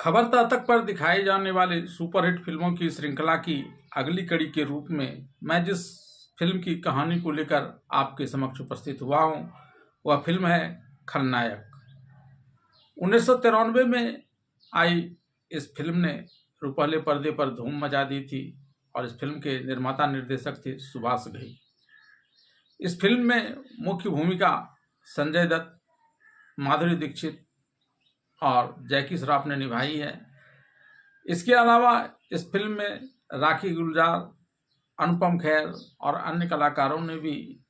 खबरदार तक पर दिखाई जाने वाली सुपरहिट फिल्मों की श्रृंखला की अगली कड़ी के रूप में मैं जिस फिल्म की कहानी को लेकर आपके समक्ष उपस्थित हुआ हूँ वह फिल्म है खलनायक। 1993 में आई इस फिल्म ने रुपहले पर्दे पर धूम मचा दी थी और इस फिल्म के निर्माता निर्देशक थे सुभाष घई। इस फिल्म में मुख्य भूमिका संजय दत्त, माधुरी दीक्षित और जैकी श्रॉफ ने निभाई है। इसके अलावा इस फिल्म में राखी गुलजार, अनुपम खेर और अन्य कलाकारों ने भी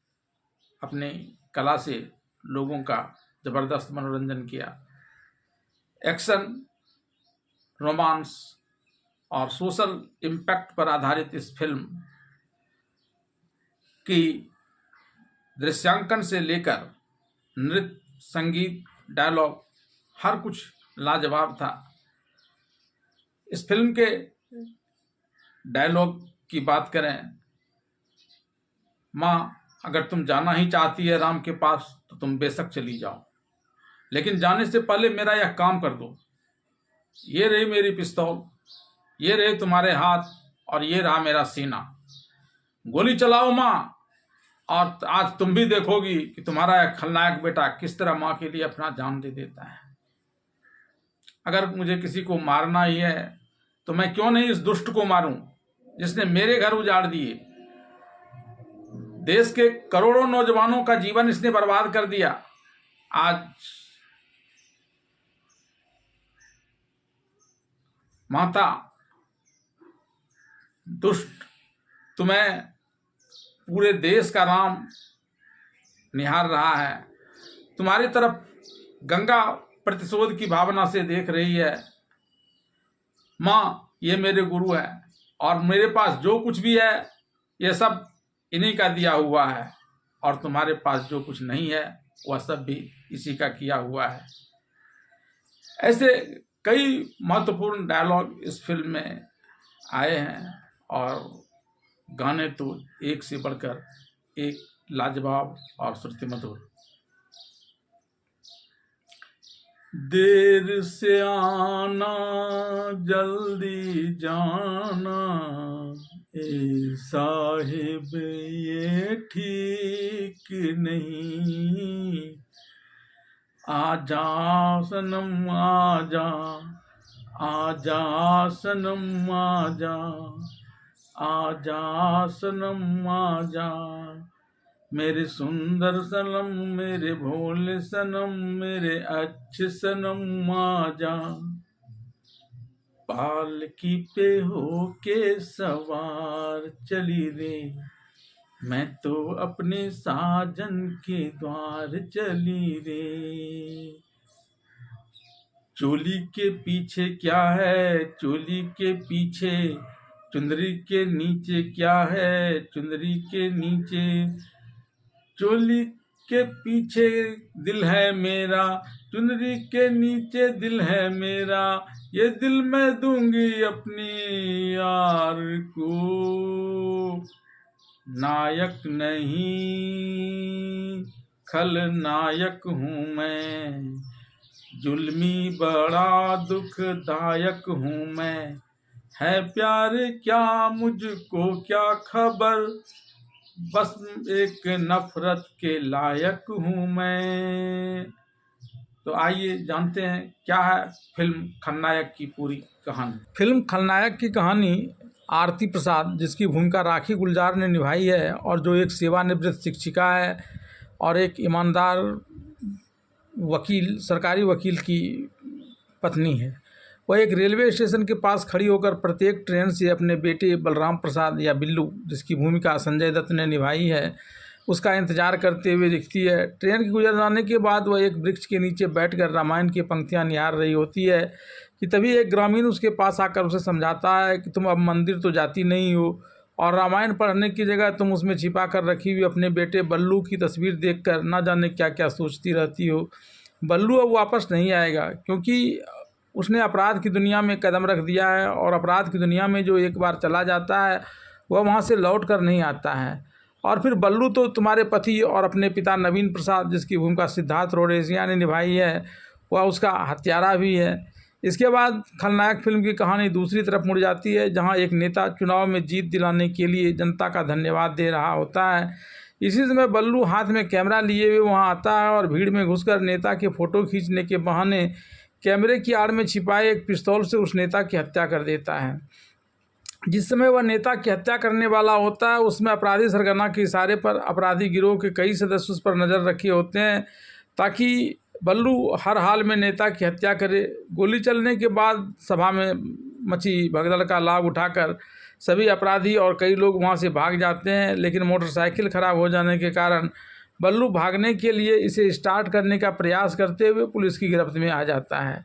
अपनी कला से लोगों का ज़बरदस्त मनोरंजन किया। एक्शन, रोमांस और सोशल इम्पैक्ट पर आधारित इस फिल्म की दृश्यांकन से लेकर नृत्य, संगीत, डायलॉग हर कुछ लाजवाब था। इस फिल्म के डायलॉग की बात करें, माँ अगर तुम जाना ही चाहती है राम के पास तो तुम बेशक चली जाओ, लेकिन जाने से पहले मेरा यह काम कर दो। ये रही मेरी पिस्तौल, ये रहे तुम्हारे हाथ और ये रहा मेरा सीना। गोली चलाओ माँ, और आज तुम भी देखोगी कि तुम्हारा यह खलनायक बेटा किस तरह माँ के लिए अपना जान दे देता है। अगर मुझे किसी को मारना ही है तो मैं क्यों नहीं इस दुष्ट को मारूं जिसने मेरे घर उजाड़ दिए। देश के करोड़ों नौजवानों का जीवन इसने बर्बाद कर दिया। आज माता दुष्ट, तुम्हें पूरे देश का राम निहार रहा है, तुम्हारी तरफ गंगा प्रतिशोध की भावना से देख रही है। माँ ये मेरे गुरु है और मेरे पास जो कुछ भी है ये सब इन्हीं का दिया हुआ है, और तुम्हारे पास जो कुछ नहीं है वह सब भी इसी का किया हुआ है। ऐसे कई महत्वपूर्ण डायलॉग इस फिल्म में आए हैं और गाने तो एक से बढ़कर एक लाजवाब और श्रुति मधुर। देर से आना जल्दी जाना ए साहिब ये ठीक नहीं। आजा सनम आजा, आजा सनम आजा, आजा सनम आजा, मेरे सुंदर सनम, मेरे भोले सनम, मेरे अच्छे सनम आजा। पालकी पे होके सवार चली रे, मैं तो अपने साजन के द्वार चली रे। चोली के पीछे क्या है, चोली के पीछे, चुंदरी के नीचे क्या है, चुंदरी के नीचे, चोली के पीछे दिल है मेरा, चुनरी के नीचे दिल है मेरा, ये दिल मैं दूंगी अपनी यार को। नायक नहीं खलनायक हूँ मैं, जुल्मी बड़ा दुखदायक हूँ मैं, है प्यार क्या मुझको क्या खबर, बस एक नफरत के लायक हूँ मैं। तो आइए जानते हैं क्या है फिल्म खलनायक की पूरी कहानी। फिल्म खलनायक की कहानी आरती प्रसाद, जिसकी भूमिका राखी गुलजार ने निभाई है और जो एक सेवानिवृत्त शिक्षिका है और एक ईमानदार वकील, सरकारी वकील की पत्नी है। वह एक रेलवे स्टेशन के पास खड़ी होकर प्रत्येक ट्रेन से अपने बेटे बलराम प्रसाद या बिल्लू, जिसकी भूमिका संजय दत्त ने निभाई है, उसका इंतजार करते हुए दिखती है। ट्रेन के गुजर जाने के बाद वह एक वृक्ष के नीचे बैठकर रामायण की पंक्तियां निहार रही होती है कि तभी एक ग्रामीण उसके पास आकर उसे समझाता है कि तुम अब मंदिर तो जाती नहीं हो और रामायण पढ़ने की जगह तुम उसमें छिपा कर रखी हुई अपने बेटे बल्लू की तस्वीर देखकर ना जाने क्या क्या सोचती रहती हो। बल्लू अब वापस नहीं आएगा क्योंकि उसने अपराध की दुनिया में कदम रख दिया है और अपराध की दुनिया में जो एक बार चला जाता है वह वहाँ से लौट कर नहीं आता है। और फिर बल्लू तो तुम्हारे पति और अपने पिता नवीन प्रसाद, जिसकी भूमिका सिद्धार्थ रोडेसिया ने निभाई है, वह उसका हत्यारा भी है। इसके बाद खलनायक फिल्म की कहानी दूसरी तरफ मुड़ जाती है, जहां एक नेता चुनाव में जीत दिलाने के लिए जनता का धन्यवाद दे रहा होता है। इसी समय बल्लू हाथ में कैमरा लिए हुए वहां आता है और भीड़ में घुसकर नेता के फोटो खींचने के बहाने कैमरे की आड़ में छिपाए एक पिस्तौल से उस नेता की हत्या कर देता है। जिस समय वह नेता की हत्या करने वाला होता है, उसमें अपराधी सरगना के इशारे पर अपराधी गिरोह के कई सदस्य उस पर नज़र रखे होते हैं ताकि बल्लू हर हाल में नेता की हत्या करे। गोली चलने के बाद सभा में मची भगदड़ का लाभ उठाकर सभी अपराधी और कई लोग वहां से भाग जाते हैं, लेकिन मोटरसाइकिल खराब हो जाने के कारण बल्लू भागने के लिए इसे स्टार्ट करने का प्रयास करते हुए पुलिस की गिरफ्त में आ जाता है।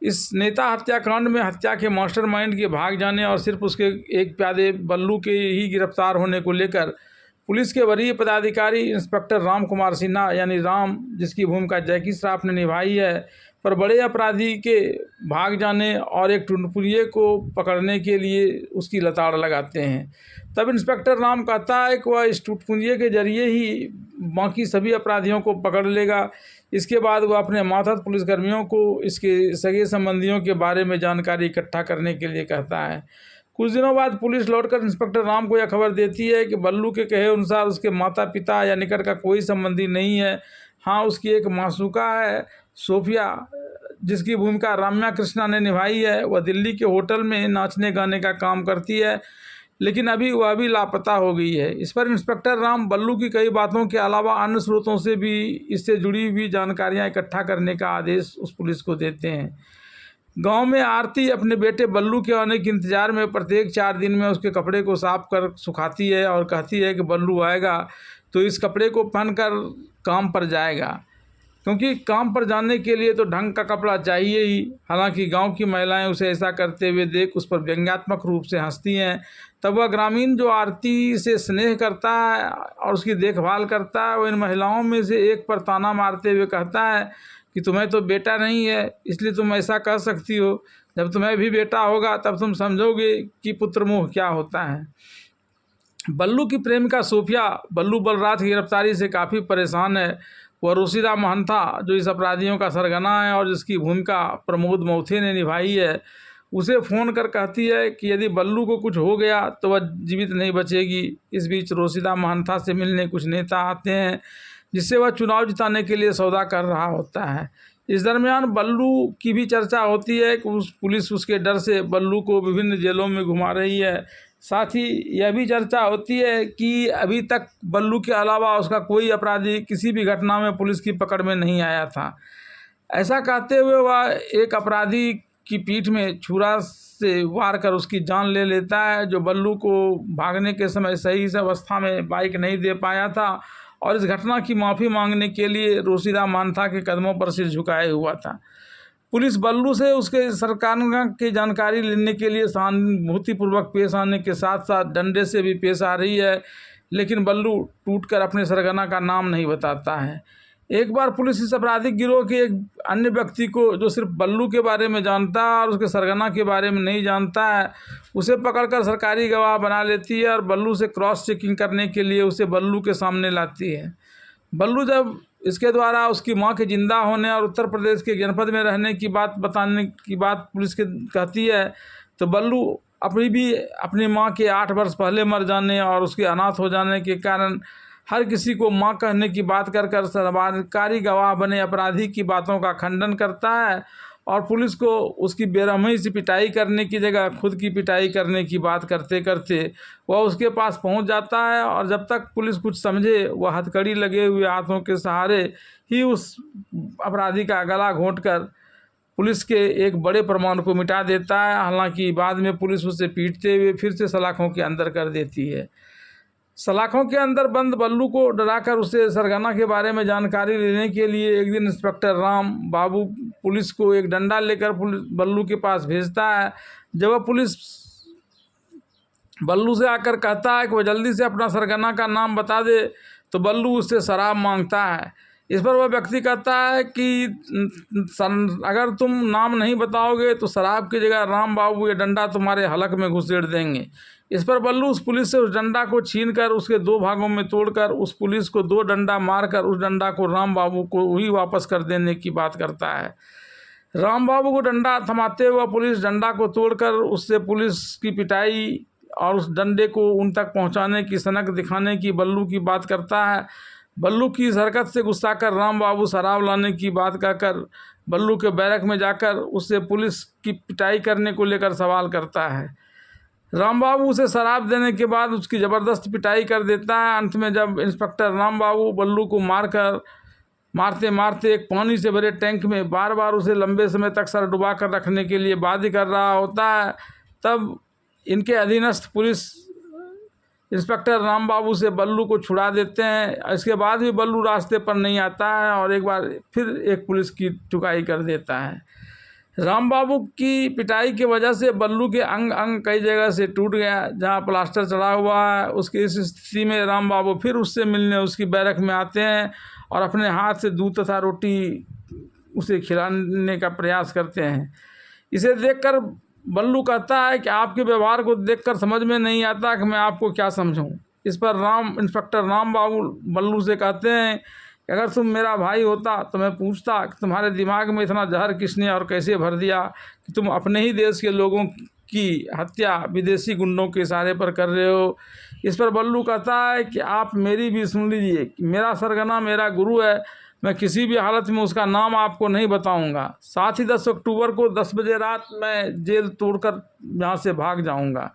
इस नेता हत्याकांड में हत्या के मास्टरमाइंड के भाग जाने और सिर्फ उसके एक प्यादे बल्लू के ही गिरफ्तार होने को लेकर पुलिस के वरीय पदाधिकारी इंस्पेक्टर राम कुमार सिन्हा यानी राम, जिसकी भूमिका जैकी श्रॉफ ने निभाई है, पर बड़े अपराधी के भाग जाने और एक टुनपुरिये को पकड़ने के लिए उसकी लताड़ लगाते हैं। तब इंस्पेक्टर राम कहता है कि वह इस टुनपुरिये के जरिए ही बाकी सभी अपराधियों को पकड़ लेगा। इसके बाद वह अपने मातहत पुलिसकर्मियों को इसके सगे संबंधियों के बारे में जानकारी इकट्ठा करने के लिए कहता है। कुछ दिनों बाद पुलिस लौटकर इंस्पेक्टर राम को यह खबर देती है कि बल्लू के कहे अनुसार उसके माता पिता या निकट का कोई संबंधी नहीं है। हाँ, उसकी एक मासूका है सोफिया, जिसकी भूमिका रम्या कृष्णा ने निभाई है। वह दिल्ली के होटल में नाचने गाने का काम करती है, लेकिन वह भी लापता हो गई है। इस पर इंस्पेक्टर राम बल्लू की कई बातों के अलावा अन्य स्रोतों से भी इससे जुड़ी हुई जानकारियां इकट्ठा करने का आदेश उस पुलिस को देते हैं। गांव में आरती अपने बेटे बल्लू के आने के इंतजार में प्रत्येक 4 दिन में उसके कपड़े को साफ कर सुखाती है और कहती है कि बल्लू आएगा तो इस कपड़े को पहनकर काम पर जाएगा, क्योंकि काम पर जाने के लिए तो ढंग का कपड़ा चाहिए ही। हालांकि गांव की महिलाएं उसे ऐसा करते हुए देख उस पर व्यंग्यात्मक रूप से हंसती हैं। तब वह ग्रामीण जो आरती से स्नेह करता है और उसकी देखभाल करता है, वह इन महिलाओं में से एक पर ताना मारते हुए कहता है कि तुम्हें तो बेटा नहीं है, इसलिए तुम ऐसा कह सकती हो। जब तुम्हें भी बेटा होगा तब तुम समझोगे कि पुत्रमोह क्या होता है। बल्लू की प्रेमिका सोफिया बल्लू बलराज की गिरफ्तारी से काफ़ी परेशान है। वह रोशिदा महंथा, जो इस अपराधियों का सरगना है और जिसकी भूमिका प्रमोद मौथे ने निभाई है, उसे फ़ोन कर कहती है कि यदि बल्लू को कुछ हो गया तो वह जीवित नहीं बचेगी। इस बीच रोशिदा महंथा से मिलने कुछ नेता आते हैं, जिससे वह चुनाव जिताने के लिए सौदा कर रहा होता है। इस दरमियान बल्लू की भी चर्चा होती है कि पुलिस उसके डर से बल्लू को विभिन्न जेलों में घुमा रही है। साथ ही यह भी चर्चा होती है कि अभी तक बल्लू के अलावा उसका कोई अपराधी किसी भी घटना में पुलिस की पकड़ में नहीं आया था। ऐसा कहते हुए वह एक अपराधी की पीठ में छुरा से वार कर उसकी जान ले लेता है, जो बल्लू को भागने के समय सही अवस्था में बाइक नहीं दे पाया था और इस घटना की माफ़ी मांगने के लिए रोशिदा महंथा के कदमों पर सिर झुकाए हुआ था। पुलिस बल्लू से उसके सरकार की जानकारी लेने के लिए सहानुभूतिपूर्वक पेश आने के साथ साथ डंडे से भी पेश आ रही है, लेकिन बल्लू टूटकर अपने सरगना का नाम नहीं बताता है। एक बार पुलिस इस आपराधिक गिरोह के एक अन्य व्यक्ति को, जो सिर्फ बल्लू के बारे में जानता है और उसके सरगना के बारे में नहीं जानता है, उसे पकड़कर सरकारी गवाह बना लेती है और बल्लू से क्रॉस चेकिंग करने के लिए उसे बल्लू के सामने लाती है। बल्लू जब इसके द्वारा उसकी मां के जिंदा होने और उत्तर प्रदेश के जनपद में रहने की बात बताने की बात पुलिस के कहती है, तो बल्लू अपनी मां के 8 वर्ष पहले मर जाने और उसके अनाथ हो जाने के कारण हर किसी को मां कहने की बात कर सरकारी गवाह बने अपराधी की बातों का खंडन करता है और पुलिस को उसकी बेरहमी से पिटाई करने की जगह खुद की पिटाई करने की बात करते करते वह उसके पास पहुंच जाता है और जब तक पुलिस कुछ समझे वह हथकड़ी लगे हुए हाथों के सहारे ही उस अपराधी का गला घोंटकर पुलिस के एक बड़े प्रमाण को मिटा देता है। हालांकि बाद में पुलिस उसे पीटते हुए फिर से सलाखों के अंदर कर देती है। सलाखों के अंदर बंद बल्लू को डराकर उसे सरगना के बारे में जानकारी लेने के लिए एक दिन इंस्पेक्टर राम बाबू पुलिस को एक डंडा लेकर बल्लू के पास भेजता है। जब वह पुलिस बल्लू से आकर कहता है कि वह जल्दी से अपना सरगना का नाम बता दे, तो बल्लू उससे शराब मांगता है। इस पर वह व्यक्ति कहता है कि अगर तुम नाम नहीं बताओगे तो शराब की जगह राम बाबू ये डंडा तुम्हारे हलक में घुसेड़ देंगे। इस पर बल्लू उस पुलिस से उस डंडा को छीनकर उसके 2 भागों में तोड़कर उस पुलिस को 2 डंडा मारकर उस डंडा को राम बाबू को ही वापस कर देने की बात करता है। राम बाबू को डंडा थमाते हुए पुलिस डंडा को तोड़कर उससे पुलिस की पिटाई और उस डंडे को उन तक पहुंचाने की सनक दिखाने की बल्लू की बात करता है। बल्लू की इस हरकत से गुस्सा कर राम बाबू शराब लाने की बात कहकर बल्लू के बैरक में जाकर उससे पुलिस की पिटाई करने को लेकर सवाल करता है। राम बाबू उसे शराब देने के बाद उसकी ज़बरदस्त पिटाई कर देता है। अंत में जब इंस्पेक्टर राम बाबू बल्लू को मारते मारते एक पानी से भरे टैंक में बार बार उसे लंबे समय तक सर डुबा कर रखने के लिए बाध्य कर रहा होता है, तब इनके अधीनस्थ पुलिस इंस्पेक्टर राम बाबू से बल्लू को छुड़ा देते हैं। इसके बाद भी बल्लू रास्ते पर नहीं आता है और एक बार फिर एक पुलिस की ठुकाई कर देता है। राम बाबू की पिटाई की वजह से बल्लू के अंग अंग कई जगह से टूट गया, जहां प्लास्टर चढ़ा हुआ है। उसकी इस स्थिति में राम बाबू फिर उससे मिलने उसकी बैरक में आते हैं और अपने हाथ से दूध तथा रोटी उसे खिलाने का प्रयास करते हैं। इसे देखकर बल्लू कहता है कि आपके व्यवहार को देखकर समझ में नहीं आता कि मैं आपको क्या समझूं। इस पर इंस्पेक्टर राम बाबू बल्लू से कहते हैं कि अगर तुम मेरा भाई होता तो मैं पूछता कि तुम्हारे दिमाग में इतना जहर किसने और कैसे भर दिया कि तुम अपने ही देश के लोगों की हत्या विदेशी गुंडों के इशारे पर कर रहे हो। इस पर बल्लू कहता है कि आप मेरी भी सुन लीजिए, मेरा सरगना मेरा गुरु है, मैं किसी भी हालत में उसका नाम आपको नहीं बताऊंगा। साथ ही 10 अक्टूबर को 10 बजे रात मैं जेल तोड़कर यहाँ से भाग जाऊंगा।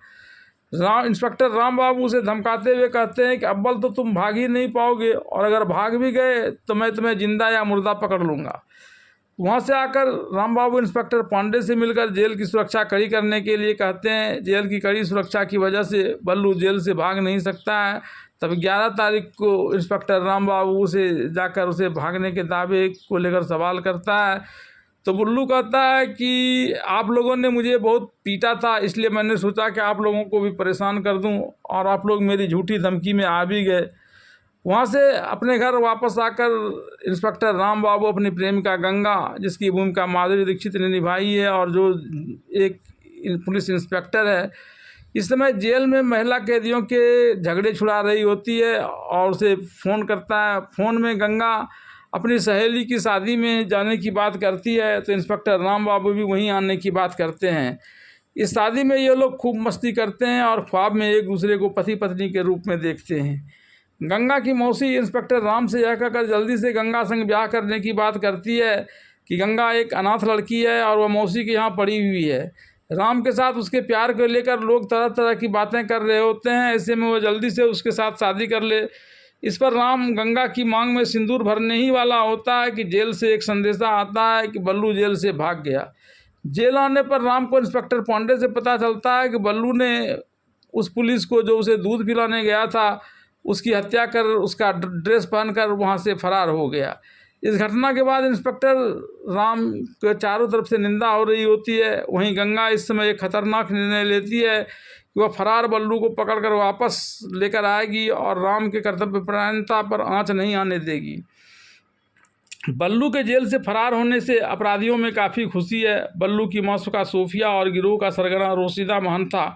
इंस्पेक्टर राम बाबू उसे धमकाते हुए कहते हैं कि अव्वल तो तुम भाग ही नहीं पाओगे और अगर भाग भी गए तो मैं तुम्हें जिंदा या मुर्दा पकड़ लूँगा। वहाँ से आकर राम बाबू इंस्पेक्टर पांडे से मिलकर जेल की सुरक्षा कड़ी करने के लिए कहते हैं। जेल की कड़ी सुरक्षा की वजह से बल्लू जेल से भाग नहीं सकता है। तब 11 तारीख को इंस्पेक्टर राम बाबू से जाकर उसे भागने के दावे को लेकर सवाल करता है। तो बल्लू कहता है कि आप लोगों ने मुझे बहुत पीटा था, इसलिए मैंने सोचा कि आप लोगों को भी परेशान कर दूं और आप लोग मेरी झूठी धमकी में आ भी गए। वहाँ से अपने घर वापस आकर इंस्पेक्टर राम बाबू अपनी प्रेमिका गंगा, जिसकी भूमिका माधुरी दीक्षित ने निभाई है और जो एक पुलिस इंस्पेक्टर है, इस समय जेल में महिला कैदियों के झगड़े छुड़ा रही होती है और उसे फ़ोन करता है। फ़ोन में गंगा अपनी सहेली की शादी में जाने की बात करती है, तो इंस्पेक्टर राम बाबू भी वहीं आने की बात करते हैं। इस शादी में ये लोग खूब मस्ती करते हैं और ख्वाब में एक दूसरे को पति पत्नी के रूप में देखते हैं। गंगा की मौसी इंस्पेक्टर राम से यह कहकर जल्दी से गंगा संग ब्याह करने की बात करती है कि गंगा एक अनाथ लड़की है और वह मौसी के यहाँ पड़ी हुई है। राम के साथ उसके प्यार को लेकर लोग तरह तरह की बातें कर रहे होते हैं, ऐसे में वह जल्दी से उसके साथ शादी कर ले। इस पर राम गंगा की मांग में सिंदूर भरने ही वाला होता है कि जेल से एक संदेशा आता है कि बल्लू जेल से भाग गया। जेल आने पर राम को इंस्पेक्टर पांडे से पता चलता है कि बल्लू ने उस पुलिस को जो उसे दूध पिलाने गया था उसकी हत्या कर उसका ड्रेस पहनकर वहाँ से फरार हो गया। इस घटना के बाद इंस्पेक्टर राम के चारों तरफ से निंदा हो रही होती है। वहीं गंगा इस समय एक खतरनाक निर्णय लेती है कि वह फरार बल्लू को पकड़कर वापस लेकर आएगी और राम के कर्तव्यपरायणता पर आंच नहीं आने देगी। बल्लू के जेल से फरार होने से अपराधियों में काफ़ी खुशी है। बल्लू की मासूका सोफिया और गिरोह का सरगना रोशिदा महंता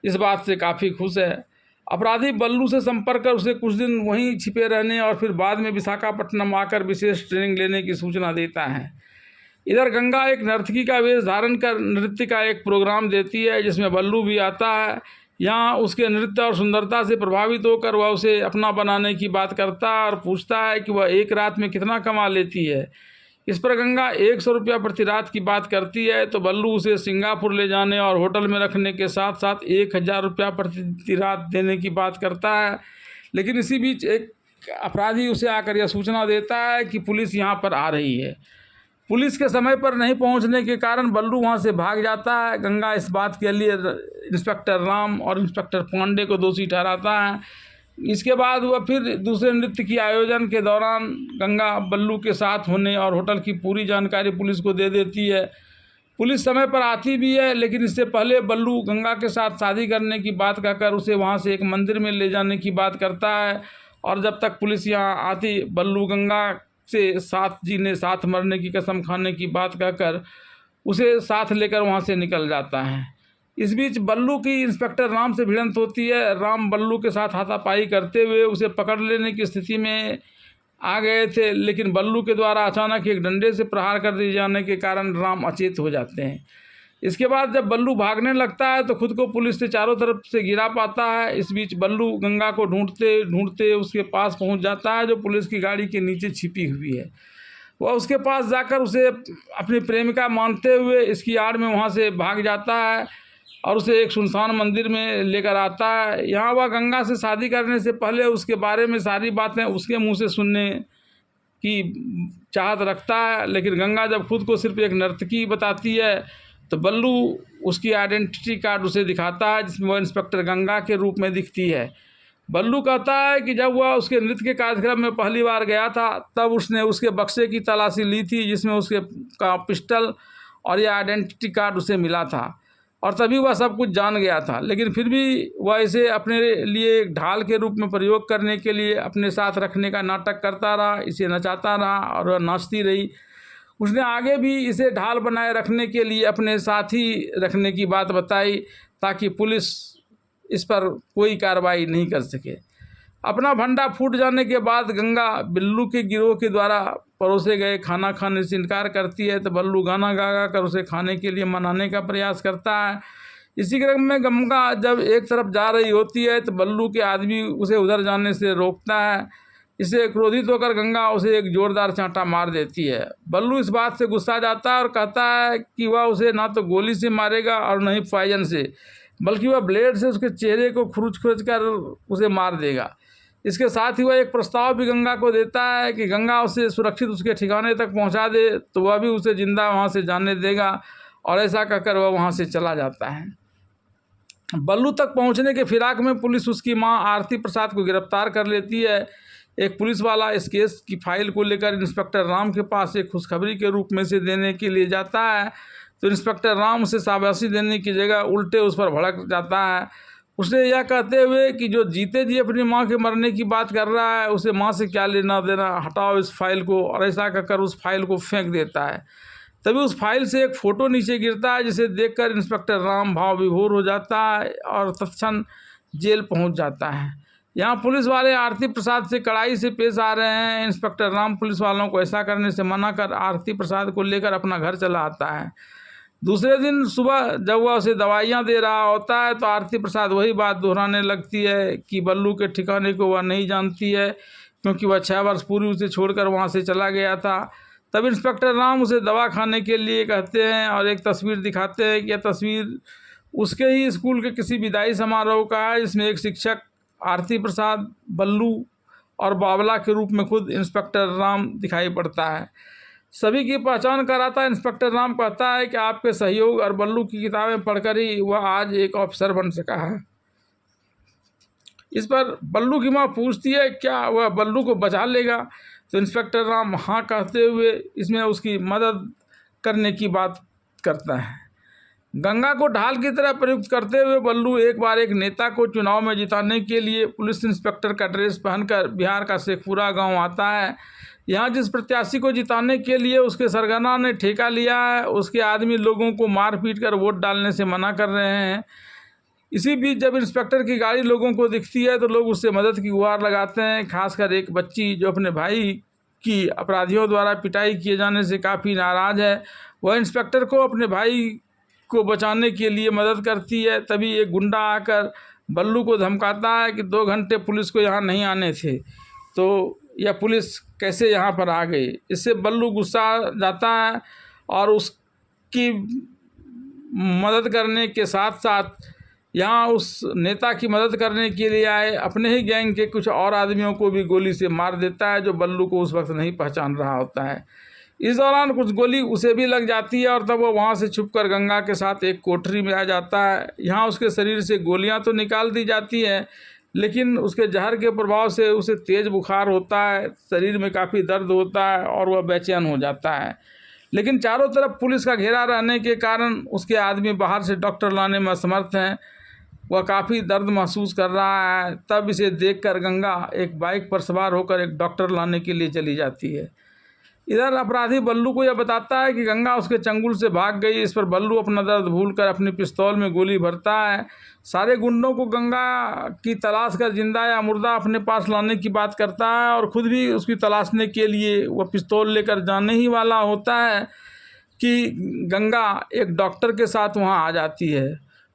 इस बात से काफ़ी खुश है। अपराधी बल्लू से संपर्क कर उसे कुछ दिन वहीं छिपे रहने और फिर बाद में विशाखापट्टनम आकर विशेष ट्रेनिंग लेने की सूचना देता है। इधर गंगा एक नर्तकी का वेश धारण कर नृत्य का एक प्रोग्राम देती है जिसमें बल्लू भी आता है। यहाँ उसके नृत्य और सुंदरता से प्रभावित होकर वह उसे अपना बनाने की बात करता है और पूछता है कि वह एक रात में कितना कमा लेती है। इस पर गंगा 100 रुपया प्रति रात की बात करती है, तो बल्लू उसे सिंगापुर ले जाने और होटल में रखने के साथ साथ 1000 रुपया प्रति रात देने की बात करता है। लेकिन इसी बीच एक अपराधी उसे आकर यह सूचना देता है कि पुलिस यहाँ पर आ रही है। पुलिस के समय पर नहीं पहुंचने के कारण बल्लू वहां से भाग जाता है। गंगा इस बात के लिए इंस्पेक्टर राम और इंस्पेक्टर पांडे को दोषी ठहराता है। इसके बाद वह फिर दूसरे नृत्य की आयोजन के दौरान गंगा बल्लू के साथ होने और होटल की पूरी जानकारी पुलिस को दे देती है। पुलिस समय पर आती भी है, लेकिन इससे पहले बल्लू गंगा के साथ शादी करने की बात कहकर उसे वहां से एक मंदिर में ले जाने की बात करता है। और जब तक पुलिस यहाँ आती, बल्लू गंगा से साथ जीने साथ मरने की कसम खाने की बात कहकर उसे साथ लेकर वहाँ से निकल जाता है। इस बीच बल्लू की इंस्पेक्टर राम से भिड़ंत होती है। राम बल्लू के साथ हाथापाई करते हुए उसे पकड़ लेने की स्थिति में आ गए थे, लेकिन बल्लू के द्वारा अचानक एक डंडे से प्रहार कर दिए जाने के कारण राम अचेत हो जाते हैं। इसके बाद जब बल्लू भागने लगता है तो खुद को पुलिस से चारों तरफ से घिरा पाता है। इस बीच बल्लू गंगा को ढूंढते ढूंढते उसके पास पहुंच जाता है, जो पुलिस की गाड़ी के नीचे छिपी हुई है। वह उसके पास जाकर उसे अपनी प्रेमिका मानते हुए इसकी आड़ में वहां से भाग जाता है और उसे एक सुनसान मंदिर में लेकर आता है। यहाँ वह गंगा से शादी करने से पहले उसके बारे में सारी बातें उसके मुंह से सुनने की चाहत रखता है, लेकिन गंगा जब खुद को सिर्फ एक नर्तकी बताती है तो बल्लू उसकी आइडेंटिटी कार्ड उसे दिखाता है, जिसमें वह इंस्पेक्टर गंगा के रूप में दिखती है। बल्लू कहता है कि जब वह उसके नृत्य के कार्यक्रम में पहली बार गया था तब उसने उसके बक्से की तलाशी ली थी, जिसमें उसके का पिस्टल और यह आइडेंटिटी कार्ड उसे मिला था, और तभी वह सब कुछ जान गया था। लेकिन फिर भी वह इसे अपने लिए एक ढाल के रूप में प्रयोग करने के लिए अपने साथ रखने का नाटक करता रहा, इसे नचाता रहा और वह नाचती रही। उसने आगे भी इसे ढाल बनाए रखने के लिए अपने साथ ही रखने की बात बताई, ताकि पुलिस इस पर कोई कार्रवाई नहीं कर सके। अपना भंडा फूट जाने के बाद गंगा बिल्लू के गिरोह के द्वारा परोसे गए खाना खाने से इनकार करती है, तो बल्लू गाना गा गा कर उसे खाने के लिए मनाने का प्रयास करता है। इसी क्रम में गंगा जब एक तरफ जा रही होती है तो बल्लू के आदमी उसे उधर जाने से रोकता है। इससे क्रोधित होकर गंगा उसे एक जोरदार चांटा मार देती है। बल्लू इस बात से गुस्सा जाता है और कहता है कि वह उसे ना तो गोली से मारेगा और न ही पॉइजन से, बल्कि वह ब्लेड से उसके चेहरे को खुरच कर उसे मार देगा। इसके साथ ही वह एक प्रस्ताव भी गंगा को देता है कि गंगा उसे सुरक्षित उसके ठिकाने तक पहुंचा दे तो वह भी उसे जिंदा वहां से जाने देगा, और ऐसा कहकर वह वहां से चला जाता है। बल्लू तक पहुंचने के फिराक में पुलिस उसकी मां आरती प्रसाद को गिरफ्तार कर लेती है। एक पुलिस वाला इस केस की फाइल को लेकर इंस्पेक्टर राम के पास एक खुशखबरी के रूप में से देने के लिए जाता है, तो इंस्पेक्टर राम उसे शाबाशी देने की जगह उल्टे उस पर भड़क जाता है, उसने यह कहते हुए कि जो जीते जी अपनी मां के मरने की बात कर रहा है उसे मां से क्या लेना देना, हटाओ इस फाइल को, और ऐसा कहकर उस फाइल को फेंक देता है। तभी उस फाइल से एक फ़ोटो नीचे गिरता है, जिसे देखकर इंस्पेक्टर राम भाव विभोर हो जाता है और तत्क्षण जेल पहुंच जाता है। यहाँ पुलिस वाले आरती प्रसाद से कड़ाई से पेश आ रहे हैं। इंस्पेक्टर राम पुलिस वालों को ऐसा करने से मना कर आरती प्रसाद को लेकर अपना घर चला आता है। दूसरे दिन सुबह जब वह उसे दवाइयाँ दे रहा होता है तो आरती प्रसाद वही बात दोहराने लगती है कि बल्लू के ठिकाने को वह नहीं जानती है, क्योंकि वह 6 वर्ष पूर्व उसे छोड़कर वहाँ से चला गया था। तब इंस्पेक्टर राम उसे दवा खाने के लिए कहते हैं और एक तस्वीर दिखाते हैं कि यह तस्वीर उसके ही स्कूल के किसी विदाई समारोह का है, जिसमें एक शिक्षक आरती प्रसाद, बल्लू और बावला के रूप में खुद इंस्पेक्टर राम दिखाई पड़ता है। सभी की पहचान कराता इंस्पेक्टर राम कहता है कि आपके सहयोग और बल्लू की किताबें पढ़कर ही वह आज एक ऑफिसर बन सका है। इस पर बल्लू की माँ पूछती है क्या वह बल्लू को बचा लेगा, तो इंस्पेक्टर राम हाँ कहते हुए इसमें उसकी मदद करने की बात करता है। गंगा को ढाल की तरह प्रयुक्त करते हुए बल्लू एक बार एक नेता को चुनाव में जिताने के लिए पुलिस इंस्पेक्टर का ड्रेस पहनकर बिहार का शेखपुरा गांव आता है। यहाँ जिस प्रत्याशी को जिताने के लिए उसके सरगना ने ठेका लिया है, उसके आदमी लोगों को मार पीट कर वोट डालने से मना कर रहे हैं। इसी बीच जब इंस्पेक्टर की गाड़ी लोगों को दिखती है तो लोग उससे मदद की गुहार लगाते हैं, खासकर एक बच्ची जो अपने भाई की अपराधियों द्वारा पिटाई किए जाने से काफ़ी नाराज़ है। वह इंस्पेक्टर को अपने भाई को बचाने के लिए मदद करती है। तभी एक गुंडा आकर बल्लू को धमकाता है कि 2 घंटे पुलिस को यहाँ नहीं आने थे, तो यह पुलिस कैसे यहाँ पर आ गई। इससे बल्लू गुस्सा जाता है और उसकी मदद करने के साथ साथ यहाँ उस नेता की मदद करने के लिए आए अपने ही गैंग के कुछ और आदमियों को भी गोली से मार देता है, जो बल्लू को उस वक्त नहीं पहचान रहा होता है। इस दौरान कुछ गोली उसे भी लग जाती है और तब वो वहाँ से छुपकर गंगा के साथ एक कोठरी में आ जाता है। यहाँ उसके शरीर से गोलियाँ तो निकाल दी जाती हैं, लेकिन उसके जहर के प्रभाव से उसे तेज़ बुखार होता है, शरीर में काफ़ी दर्द होता है और वह बेचैन हो जाता है। लेकिन चारों तरफ पुलिस का घेरा रहने के कारण उसके आदमी बाहर से डॉक्टर लाने में असमर्थ हैं। वह काफ़ी दर्द महसूस कर रहा है। तब इसे देखकर गंगा एक बाइक पर सवार होकर एक डॉक्टर लाने के लिए चली जाती है। इधर अपराधी बल्लू को यह बताता है कि गंगा उसके चंगुल से भाग गई। इस पर बल्लू अपना दर्द भूलकर अपनी पिस्तौल में गोली भरता है। सारे गुंडों को गंगा की तलाश कर जिंदा या मुर्दा अपने पास लाने की बात करता है और खुद भी उसकी तलाशने के लिए वह पिस्तौल लेकर जाने ही वाला होता है कि गंगा एक डॉक्टर के साथ वहाँ आ जाती है।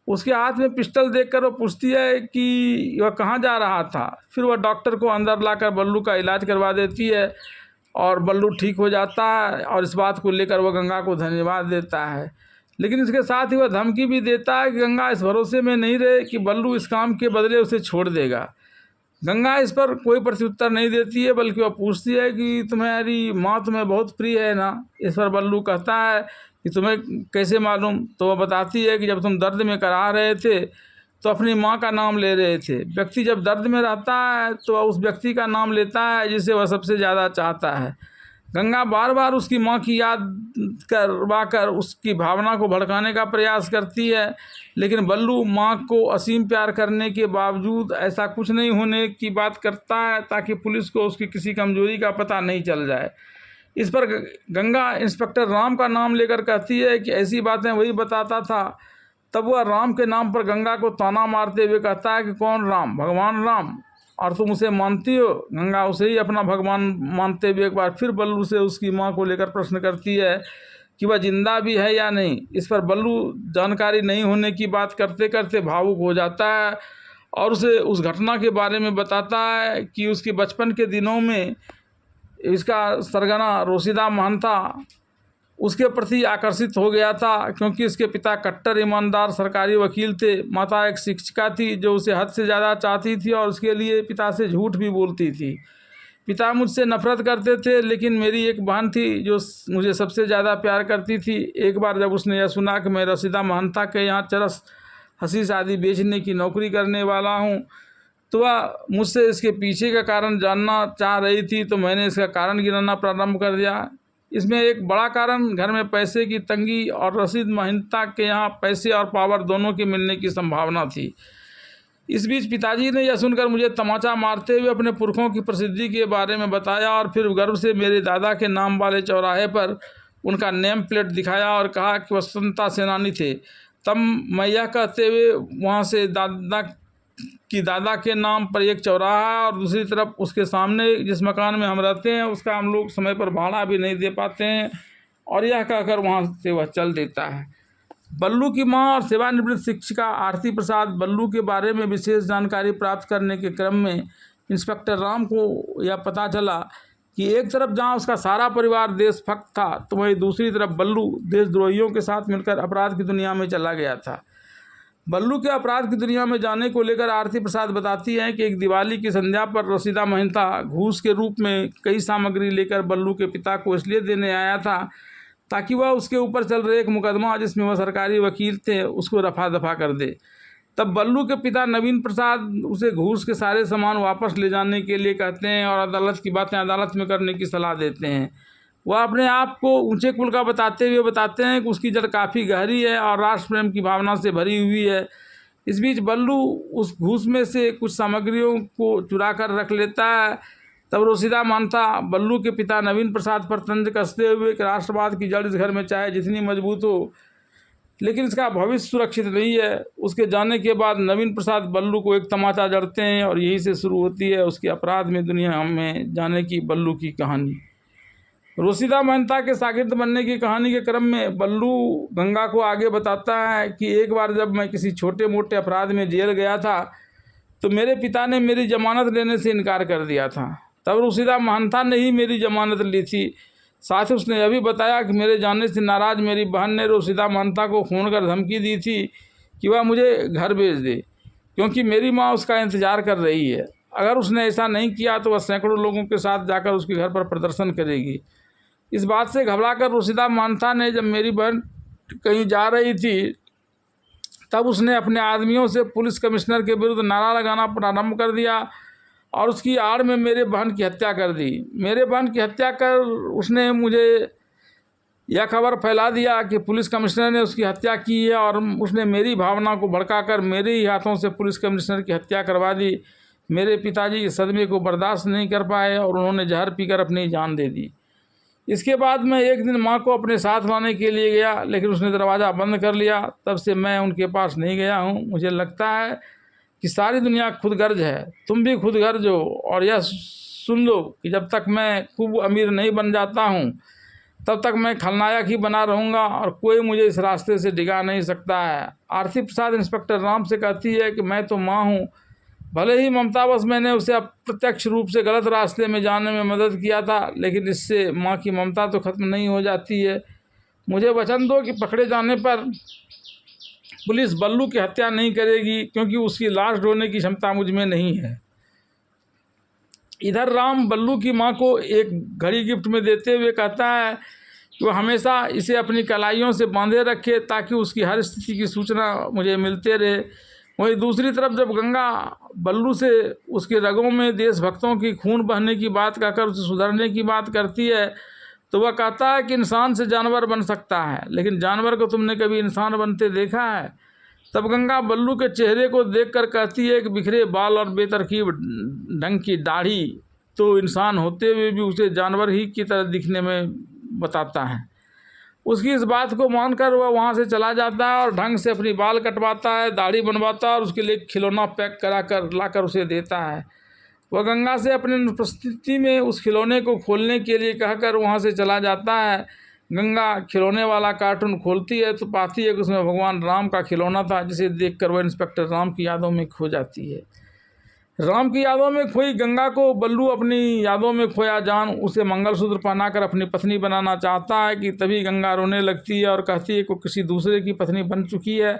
उसके हाथ में पिस्टल देखकर वो पूछती है कि वह कहाँ जा रहा था। फिर वह डॉक्टर को अंदर लाकर बल्लू का इलाज करवा देती है और बल्लू ठीक हो जाता है और इस बात को लेकर वह गंगा को धन्यवाद देता है। लेकिन इसके साथ ही वह धमकी भी देता है कि गंगा इस भरोसे में नहीं रहे कि बल्लू इस काम के बदले उसे छोड़ देगा। गंगा इस पर कोई प्रत्युत्तर नहीं देती है, बल्कि वह पूछती है कि तुम्हारी माँ तुम्हें बहुत प्रिय है ना। इस पर बल्लू कहता है कि तुम्हें कैसे मालूम। तो वह बताती है कि जब तुम दर्द में करा रहे थे तो अपनी माँ का नाम ले रहे थे। व्यक्ति जब दर्द में रहता है तो वह उस व्यक्ति का नाम लेता है जिसे वह सबसे ज़्यादा चाहता है। गंगा बार बार उसकी माँ की याद करवा कर उसकी भावना को भड़काने का प्रयास करती है, लेकिन बल्लू माँ को असीम प्यार करने के बावजूद ऐसा कुछ नहीं होने की बात करता है ताकि पुलिस को उसकी किसी कमजोरी का पता नहीं चल जाए। इस पर गंगा इंस्पेक्टर राम का नाम लेकर कहती है कि ऐसी बातें वही बताता था। तब वह राम के नाम पर गंगा को ताना मारते हुए कहता है कि कौन राम? भगवान राम। और तुम उसे मानती हो? गंगा उसे ही अपना भगवान मानते हुए एक बार फिर बल्लू से उसकी माँ को लेकर प्रश्न करती है कि वह जिंदा भी है या नहीं। इस पर बल्लू जानकारी नहीं होने की बात करते करते भावुक हो जाता है और उसे उस घटना के बारे में बताता है कि उसके बचपन के दिनों में इसका सरगना रोशिदा महंता उसके प्रति आकर्षित हो गया था, क्योंकि इसके पिता कट्टर ईमानदार सरकारी वकील थे। माता एक शिक्षिका थी जो उसे हद से ज़्यादा चाहती थी और उसके लिए पिता से झूठ भी बोलती थी। पिता मुझसे नफरत करते थे, लेकिन मेरी एक बहन थी जो मुझे सबसे ज़्यादा प्यार करती थी। एक बार जब उसने यह सुना कि मैं रोशिदा महंता के यहाँ चरस हंसी शादी बेचने की नौकरी करने वाला हूँ तो वह मुझसे इसके पीछे का कारण जानना चाह रही थी, तो मैंने इसका कारण गिनाना प्रारंभ कर दिया। इसमें एक बड़ा कारण घर में पैसे की तंगी और रशीद महंता के यहाँ पैसे और पावर दोनों के मिलने की संभावना थी। इस बीच पिताजी ने यह सुनकर मुझे तमाचा मारते हुए अपने पुरखों की प्रसिद्धि के बारे में बताया और फिर गर्व से मेरे दादा के नाम वाले चौराहे पर उनका नेम प्लेट दिखाया और कहा कि वह स्वतंत्रता सेनानी थे। तब मैं यह कहते हुए वहाँ से दादा के नाम पर एक चौराहा है और दूसरी तरफ उसके सामने जिस मकान में हम रहते हैं उसका हम लोग समय पर भाड़ा भी नहीं दे पाते हैं, और यह कहकर वहाँ से वह चल देता है। बल्लू की मां और सेवानिवृत्त शिक्षिका आरती प्रसाद बल्लू के बारे में विशेष जानकारी प्राप्त करने के क्रम में इंस्पेक्टर राम को यह पता चला कि एक तरफ जहां उसका सारा परिवार देशभक्त था तो वहीं दूसरी तरफ बल्लू देशद्रोहियों के साथ मिलकर अपराध की दुनिया में चला गया था। बल्लू के अपराध की दुनिया में जाने को लेकर आरती प्रसाद बताती हैं कि एक दिवाली की संध्या पर रोशिदा महंता घूस के रूप में कई सामग्री लेकर बल्लू के पिता को इसलिए देने आया था ताकि वह उसके ऊपर चल रहे एक मुकदमा जिसमें वह सरकारी वकील थे उसको रफा दफा कर दे। तब बल्लू के पिता नवीन प्रसाद उसे घूस के सारे सामान वापस ले जाने के लिए कहते हैं और अदालत की बातें अदालत में करने की सलाह देते हैं। वह अपने आप को ऊंचे कुल का बताते हुए बताते हैं कि उसकी जड़ काफ़ी गहरी है और राष्ट्र प्रेम की भावना से भरी हुई है। इस बीच बल्लू उस घूस में से कुछ सामग्रियों को चुरा कर रख लेता है। तब रोशिदा महंता बल्लू के पिता नवीन प्रसाद पर तंज कसते हुए कि राष्ट्रवाद की जड़ इस घर में चाहे जितनी मजबूत हो लेकिन इसका भविष्य सुरक्षित नहीं है। उसके जाने के बाद नवीन प्रसाद बल्लू को एक तमाचा जड़ते हैं और यहीं से शुरू होती है उसके अपराध में दुनिया में जाने की बल्लू की कहानी। रोशिदा महंता के शागिर्द बनने की कहानी के क्रम में बल्लू गंगा को आगे बताता है कि एक बार जब मैं किसी छोटे मोटे अपराध में जेल गया था तो मेरे पिता ने मेरी जमानत लेने से इनकार कर दिया था। तब रोशिदा महंता ने ही मेरी जमानत ली थी। साथ ही उसने यह भी बताया कि मेरे जाने से नाराज़ मेरी बहन ने रोशिदा महंता को फ़ोन कर धमकी दी थी कि वह मुझे घर भेज दे क्योंकि मेरी माँ उसका इंतज़ार कर रही है। अगर उसने ऐसा नहीं किया तो वह सैकड़ों लोगों के साथ जाकर उसके घर पर प्रदर्शन करेगी। इस बात से घबराकर रोशिदा महंता ने जब मेरी बहन कहीं जा रही थी तब उसने अपने आदमियों से पुलिस कमिश्नर के विरुद्ध नारा लगाना प्रारंभ कर दिया और उसकी आड़ में मेरे बहन की हत्या कर दी। मेरे बहन की हत्या कर उसने मुझे यह खबर फैला दिया कि पुलिस कमिश्नर ने उसकी हत्या की है और उसने मेरी भावना को भड़काकर मेरे ही हाथों से पुलिस कमिश्नर की हत्या करवा दी। मेरे पिताजी इस सदमे को बर्दाश्त नहीं कर पाए और उन्होंने जहर पीकर अपनी जान दे दी। इसके बाद मैं एक दिन माँ को अपने साथ लाने के लिए गया, लेकिन उसने दरवाज़ा बंद कर लिया। तब से मैं उनके पास नहीं गया हूँ। मुझे लगता है कि सारी दुनिया खुदगर्ज है, तुम भी खुदगर्ज हो। और यह सुन लो कि जब तक मैं खूब अमीर नहीं बन जाता हूँ तब तक मैं खलनायक ही बना रहूँगा और कोई मुझे इस रास्ते से डिगा नहीं सकता है। आरती प्रसाद इंस्पेक्टर राम से कहती है कि मैं तो माँ हूँ, भले ही ममतावश मैंने उसे अप्रत्यक्ष रूप से गलत रास्ते में जाने में मदद किया था, लेकिन इससे माँ की ममता तो खत्म नहीं हो जाती है। मुझे वचन दो कि पकड़े जाने पर पुलिस बल्लू की हत्या नहीं करेगी, क्योंकि उसकी लाश ढोने की क्षमता मुझ में नहीं है। इधर राम बल्लू की माँ को एक घड़ी गिफ्ट में देते हुए कहता है कि वो हमेशा इसे अपनी कलाइयों से बांधे रखे ताकि उसकी हर स्थिति की सूचना मुझे मिलते रहे। वहीं दूसरी तरफ जब गंगा बल्लू से उसके रगों में देशभक्तों की खून बहने की बात कहकर उसे सुधरने की बात करती है, तो वह कहता है कि इंसान से जानवर बन सकता है, लेकिन जानवर को तुमने कभी इंसान बनते देखा है? तब गंगा बल्लू के चेहरे को देखकर कहती है कि बिखरे बाल और बेतरकीब ढंग की दाढ़ी तो इंसान होते हुए भी उसे जानवर ही की तरह दिखने में बताता है। उसकी इस बात को मानकर वह वहाँ से चला जाता है और ढंग से अपनी बाल कटवाता है, दाढ़ी बनवाता है और उसके लिए खिलौना पैक कराकर लाकर उसे देता है। वह गंगा से अपनी अनुपस्थिति में उस खिलौने को खोलने के लिए कहकर वहाँ से चला जाता है। गंगा खिलौने वाला कार्टून खोलती है तो पाती है कि उसमें भगवान राम का खिलौना था, जिसे देखकर वह इंस्पेक्टर राम की यादों में खो जाती है। राम की यादों में खोई गंगा को बल्लू अपनी यादों में खोया जान उसे मंगलसूत्र पहनाकर अपनी पत्नी बनाना चाहता है कि तभी गंगा रोने लगती है और कहती है कि किसी दूसरे की पत्नी बन चुकी है,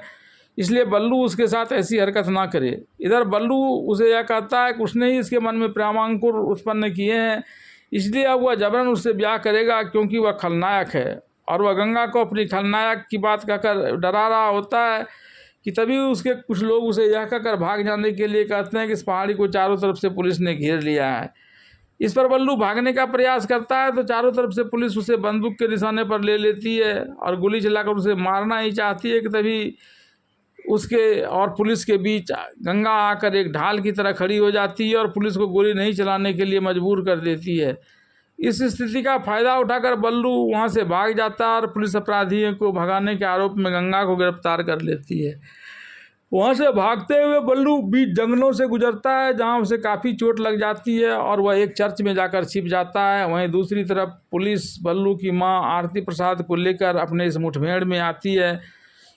इसलिए बल्लू उसके साथ ऐसी हरकत ना करे। इधर बल्लू उसे यह कहता है कि उसने ही इसके मन में प्रेमांकुर उत्पन्न किए हैं, इसलिए अब वह जबरन उससे ब्याह करेगा क्योंकि वह खलनायक है। और वह गंगा को अपनी खलनायक की बात कहकर डरा रहा होता है कि तभी उसके कुछ लोग उसे यह कहकर भाग जाने के लिए कहते हैं कि इस पहाड़ी को चारों तरफ से पुलिस ने घेर लिया है। इस पर बल्लू भागने का प्रयास करता है तो चारों तरफ से पुलिस उसे बंदूक के निशाने पर ले लेती है और गोली चलाकर उसे मारना ही चाहती है कि तभी उसके और पुलिस के बीच गंगा आकर एक ढाल की तरह खड़ी हो जाती है और पुलिस को गोली नहीं चलाने के लिए मजबूर कर देती है। इस स्थिति का फायदा उठाकर बल्लू वहां से भाग जाता है और पुलिस अपराधियों को भगाने के आरोप में गंगा को गिरफ्तार कर लेती है। वहां से भागते हुए बल्लू बीच जंगलों से गुजरता है जहां उसे काफ़ी चोट लग जाती है और वह एक चर्च में जाकर छिप जाता है। वहीं दूसरी तरफ पुलिस बल्लू की मां आरती प्रसाद को लेकर अपने इस मुठभेड़ में आती है।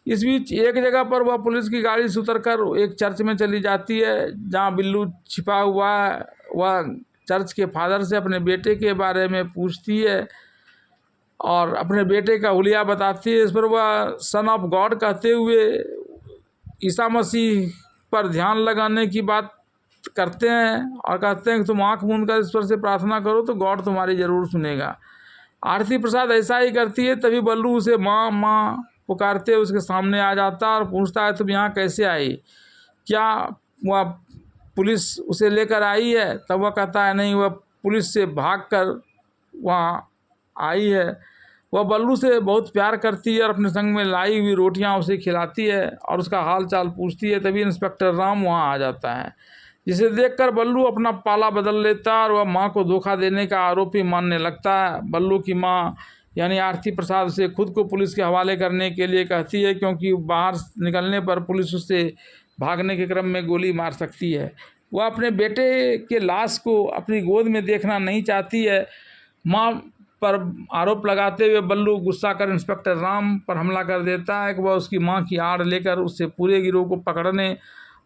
इस बीच एक जगह पर वह पुलिस की गाड़ी से उतरकर एक चर्च में चली जाती है जहां बिल्लू छिपा हुआ है। वह चर्च के फादर से अपने बेटे के बारे में पूछती है और अपने बेटे का हुलिया बताती है। इस पर वह सन ऑफ गॉड कहते हुए ईसा मसीह पर ध्यान लगाने की बात करते हैं और कहते हैं कि तुम आँख मूंद कर ईश्वर से प्रार्थना करो तो गॉड तुम्हारी ज़रूर सुनेगा। आरती प्रसाद ऐसा ही करती है। तभी बल्लू उसे माँ माँ पुकारते उसके सामने आ जाता और पूछता है तुम यहाँ कैसे आई, क्या वह पुलिस उसे लेकर आई है? तब वह कहता है नहीं, वह पुलिस से भागकर वहाँ आई है। वह बल्लू से बहुत प्यार करती है और अपने संग में लाई हुई रोटियां उसे खिलाती है और उसका हाल चाल पूछती है। तभी इंस्पेक्टर राम वहाँ आ जाता है, जिसे देखकर बल्लू अपना पाला बदल लेता है और वह माँ को धोखा देने का आरोपी मानने लगता है। बल्लू की माँ यानी आरती प्रसाद से खुद को पुलिस के हवाले करने के लिए कहती है क्योंकि बाहर निकलने पर पुलिस उससे भागने के क्रम में गोली मार सकती है। वह अपने बेटे के लाश को अपनी गोद में देखना नहीं चाहती है। माँ पर आरोप लगाते हुए बल्लू गुस्सा कर इंस्पेक्टर राम पर हमला कर देता है कि वह उसकी मां की आड़ लेकर उससे पूरे गिरोह को पकड़ने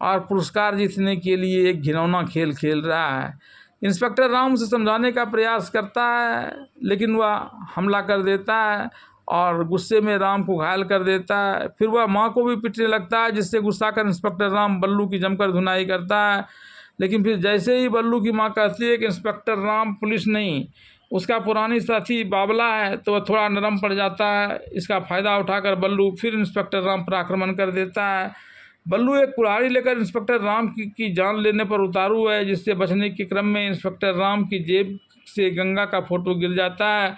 और पुरस्कार जीतने के लिए एक घिनौना खेल खेल रहा है। इंस्पेक्टर राम उसे समझाने का प्रयास करता है लेकिन वह हमला कर देता है और गुस्से में राम को घायल कर देता है। फिर वह मां को भी पीटने लगता है, जिससे गुस्सा कर इंस्पेक्टर राम बल्लू की जमकर धुनाई करता है। लेकिन फिर जैसे ही बल्लू की मां कहती है कि इंस्पेक्टर राम पुलिस नहीं उसका पुरानी साथी बाबला है, तो वह थोड़ा नरम पड़ जाता है। इसका फ़ायदा उठाकर बल्लू फिर इंस्पेक्टर राम पर आक्रमण कर देता है। बल्लू एक कुल्हाड़ी लेकर इंस्पेक्टर राम की जान लेने पर उतारू है, जिससे बचने के क्रम में इंस्पेक्टर राम की जेब से गंगा का फ़ोटो गिर जाता है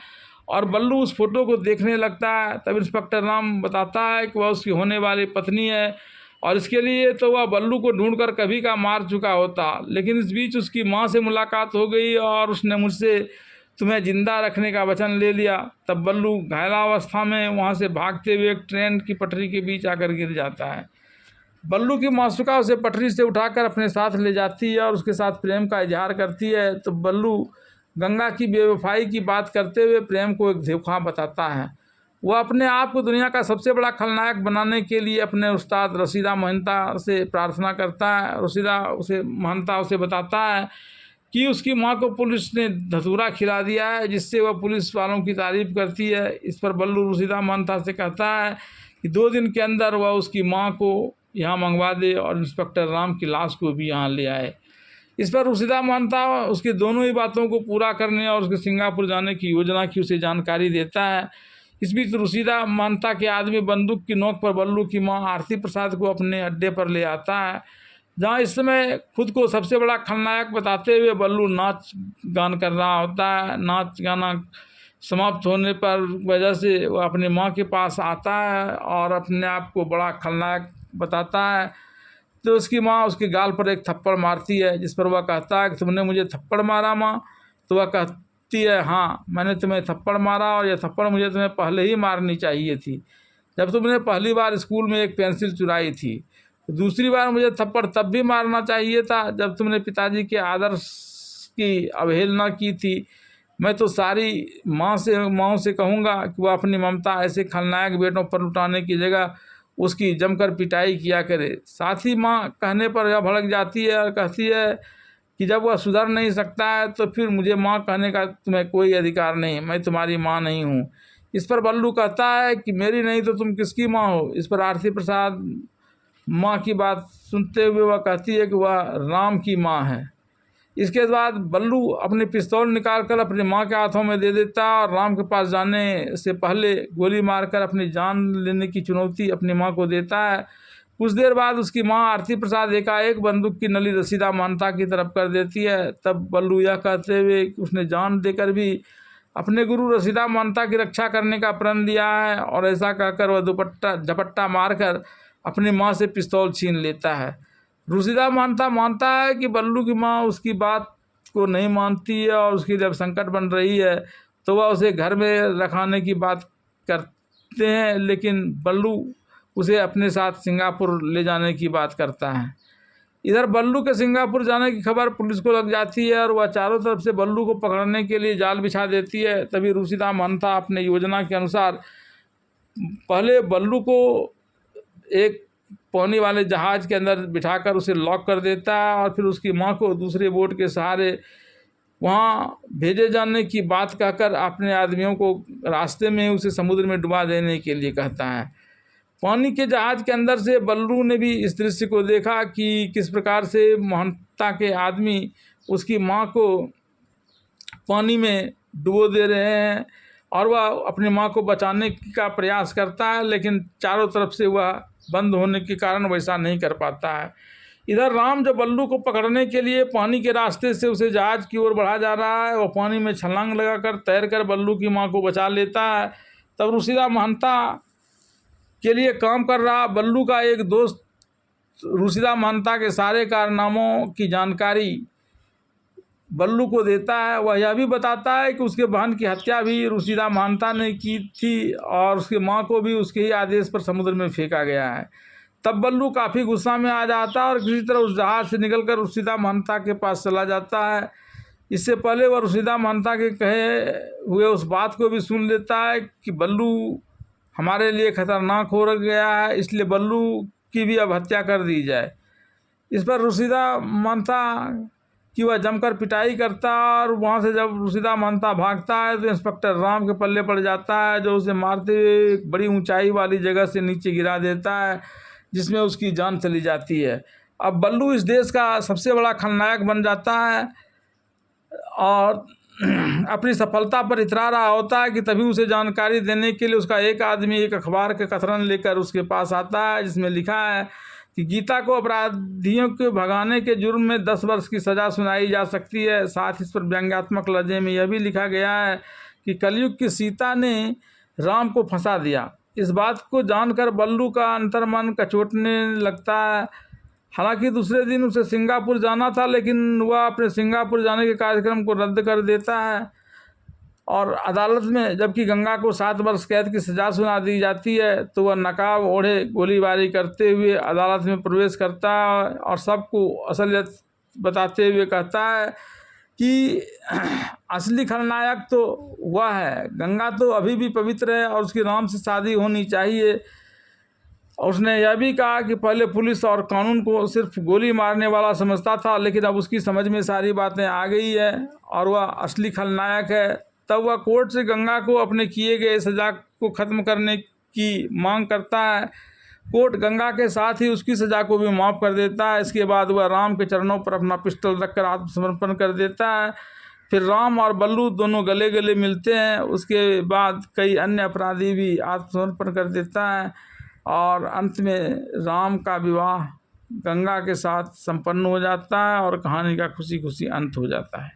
और बल्लू उस फोटो को देखने लगता है। तब इंस्पेक्टर राम बताता है कि वह उसकी होने वाली पत्नी है और इसके लिए तो वह बल्लू को ढूंढकर कभी का मार चुका होता, लेकिन इस बीच उसकी माँ से मुलाकात हो गई और उसने मुझसे तुम्हें जिंदा रखने का वचन ले लिया। तब बल्लू घायलावस्था में वहाँ से भागते हुए एक ट्रेन की पटरी के बीच आकर गिर जाता है। बल्लू की मासूका उसे पटरी से उठाकर अपने साथ ले जाती है और उसके साथ प्रेम का इजहार करती है। तो बल्लू गंगा की बेवफाई की बात करते हुए प्रेम को एक धोखा बताता है। वह अपने आप को दुनिया का सबसे बड़ा खलनायक बनाने के लिए अपने उस्ताद रशीदा महंता से प्रार्थना करता है। रशीदा महंता उसे बताता है कि उसकी मां को पुलिस ने धतूरा खिला दिया है, जिससे वह पुलिस वालों की तारीफ करती है। इस पर बल्लू रशीदा महंता से कहता है कि 2 दिन के अंदर वह उसकी मां को यहाँ मंगवा दे और इंस्पेक्टर राम की लाश को भी यहाँ ले आए। इस पर रशीदा महंता उसकी दोनों ही बातों को पूरा करने और उसके सिंगापुर जाने की योजना की उसे जानकारी देता है। इस बीच रशीदा महंता के आदमी बंदूक की नोक पर बल्लू की मां आरती प्रसाद को अपने अड्डे पर ले आता है, जहां इस समय खुद को सबसे बड़ा खलनायक बताते हुए बल्लू नाच गान कर रहा होता है। नाच गाना समाप्त होने पर वजह से वह अपनी मां के पास आता है और अपने आप को बड़ा खलनायक बताता है। तो उसकी मां उसके गाल पर एक थप्पड़ मारती है, जिस पर वह कहता है कि तुमने मुझे थप्पड़ मारा मां? तो वह कहती है, हाँ मैंने तुम्हें थप्पड़ मारा और यह थप्पड़ मुझे तुम्हें पहले ही मारनी चाहिए थी, जब तुमने पहली बार स्कूल में एक पेंसिल चुराई थी। दूसरी बार मुझे थप्पड़ तब भी मारना चाहिए था जब तुमने पिताजी के आदर्श की अवहेलना की थी। मैं तो सारी माँ से कहूँगा कि वह अपनी ममता ऐसे खलनायक बेटों पर लुटाने की जगह उसकी जमकर पिटाई किया करे। साथ ही माँ कहने पर यह भड़क जाती है और कहती है कि जब वह सुधर नहीं सकता है तो फिर मुझे माँ कहने का तुम्हें कोई अधिकार नहीं, मैं तुम्हारी माँ नहीं हूँ। इस पर बल्लू कहता है कि मेरी नहीं तो तुम किसकी माँ हो? इस पर आरती प्रसाद माँ की बात सुनते हुए वह कहती है कि वह राम की माँ है। इसके बाद बल्लू अपनी पिस्तौल निकालकर अपनी माँ के हाथों में दे देता है और राम के पास जाने से पहले गोली मारकर अपनी जान लेने की चुनौती अपनी माँ को देता है। कुछ देर बाद उसकी माँ आरती प्रसाद एकाएक बंदूक की नली रशीदा महंता की तरफ कर देती है। तब बल्लू यह कहते हुए कि उसने जान देकर भी अपने गुरु रशीदा महंता की रक्षा करने का प्रण लिया है और ऐसा कहकर वह झपट्टा मारकर अपनी माँ से पिस्तौल छीन लेता है। रशीदा महंता मानता है कि बल्लू की माँ उसकी बात को नहीं मानती है और उसके लिए अब संकट बन रही है, तो वह उसे घर में रखाने की बात करते हैं, लेकिन बल्लू उसे अपने साथ सिंगापुर ले जाने की बात करता है। इधर बल्लू के सिंगापुर जाने की खबर पुलिस को लग जाती है और वह चारों तरफ से बल्लू को पकड़ने के लिए जाल बिछा देती है। तभी रशीदा महंता अपने योजना के अनुसार पहले बल्लू को एक पानी वाले जहाज़ के अंदर बिठाकर उसे लॉक कर देता है और फिर उसकी माँ को दूसरे बोट के सहारे वहाँ भेजे जाने की बात कहकर अपने आदमियों को रास्ते में उसे समुद्र में डुबा देने के लिए कहता है। पानी के जहाज़ के अंदर से बल्लू ने भी इस दृश्य को देखा कि किस प्रकार से महंता के आदमी उसकी माँ को पानी में डुबो दे रहे हैं और वह अपनी माँ को बचाने का प्रयास करता है, लेकिन चारों तरफ से वह बंद होने के कारण वैसा नहीं कर पाता है। इधर राम जो बल्लू को पकड़ने के लिए पानी के रास्ते से उसे जहाज की ओर बढ़ा जा रहा है, वह पानी में छलांग लगाकर तैरकर बल्लू की माँ को बचा लेता है। तब रशीदा महंता के लिए काम कर रहा बल्लू का एक दोस्त रशीदा महंता के सारे कारनामों की जानकारी बल्लू को देता है। वह यह भी बताता है कि उसके बहन की हत्या भी रशीदा महंता ने की थी और उसकी माँ को भी उसके ही आदेश पर समुद्र में फेंका गया है। तब बल्लू काफ़ी गुस्सा में आ जाता है और किसी तरह उस जहाज़ से निकलकर रशीदा महंता के पास चला जाता है। इससे पहले वह रशीदा महंता के कहे हुए उस बात को भी सुन लेता है कि बल्लू हमारे लिए खतरनाक हो गया है, इसलिए बल्लू की भी अब हत्या कर दी जाए। इस पर रशीदा महंता कि वह जमकर पिटाई करता है और वहाँ से जब रशीदा महंता भागता है तो इंस्पेक्टर राम के पल्ले पड़ जाता है, जो उसे मारते हुए एक बड़ी ऊंचाई वाली जगह से नीचे गिरा देता है, जिसमें उसकी जान चली जाती है। अब बल्लू इस देश का सबसे बड़ा खलनायक बन जाता है और अपनी सफलता पर इतरा रहा होता है कि तभी उसे जानकारी देने के लिए उसका एक आदमी एक अखबार के कतरन लेकर उसके पास आता है, जिसमें लिखा है कि गीता को अपराधियों को भगाने के जुर्म में 10 वर्ष की सज़ा सुनाई जा सकती है। साथ ही इस पर व्यंग्यात्मक लहजे में यह भी लिखा गया है कि कलयुग की सीता ने राम को फंसा दिया। इस बात को जानकर बल्लू का अंतर्मन कचोटने लगता है। हालांकि दूसरे दिन उसे सिंगापुर जाना था, लेकिन वह अपने सिंगापुर जाने के कार्यक्रम को रद्द कर देता है। और अदालत में जबकि गंगा को 7 वर्ष कैद की सज़ा सुना दी जाती है तो वह नकाब ओढ़े गोलीबारी करते हुए अदालत में प्रवेश करता है और सबको असलियत बताते हुए कहता है कि असली खलनायक तो वह है, गंगा तो अभी भी पवित्र है और उसकी राम से शादी होनी चाहिए। और उसने यह भी कहा कि पहले पुलिस और कानून को सिर्फ गोली मारने वाला समझता था, लेकिन अब उसकी समझ में सारी बातें आ गई है और वह असली खलनायक है। तब वह कोर्ट से गंगा को अपने किए गए सज़ा को ख़त्म करने की मांग करता है। कोर्ट गंगा के साथ ही उसकी सज़ा को भी माफ़ कर देता है। इसके बाद वह राम के चरणों पर अपना पिस्टल रखकर आत्मसमर्पण कर देता है। फिर राम और बल्लू दोनों गले गले मिलते हैं। उसके बाद कई अन्य अपराधी भी आत्मसमर्पण कर देता है और अंत में राम का विवाह गंगा के साथ संपन्न हो जाता है और कहानी का खुशी खुशी अंत हो जाता है।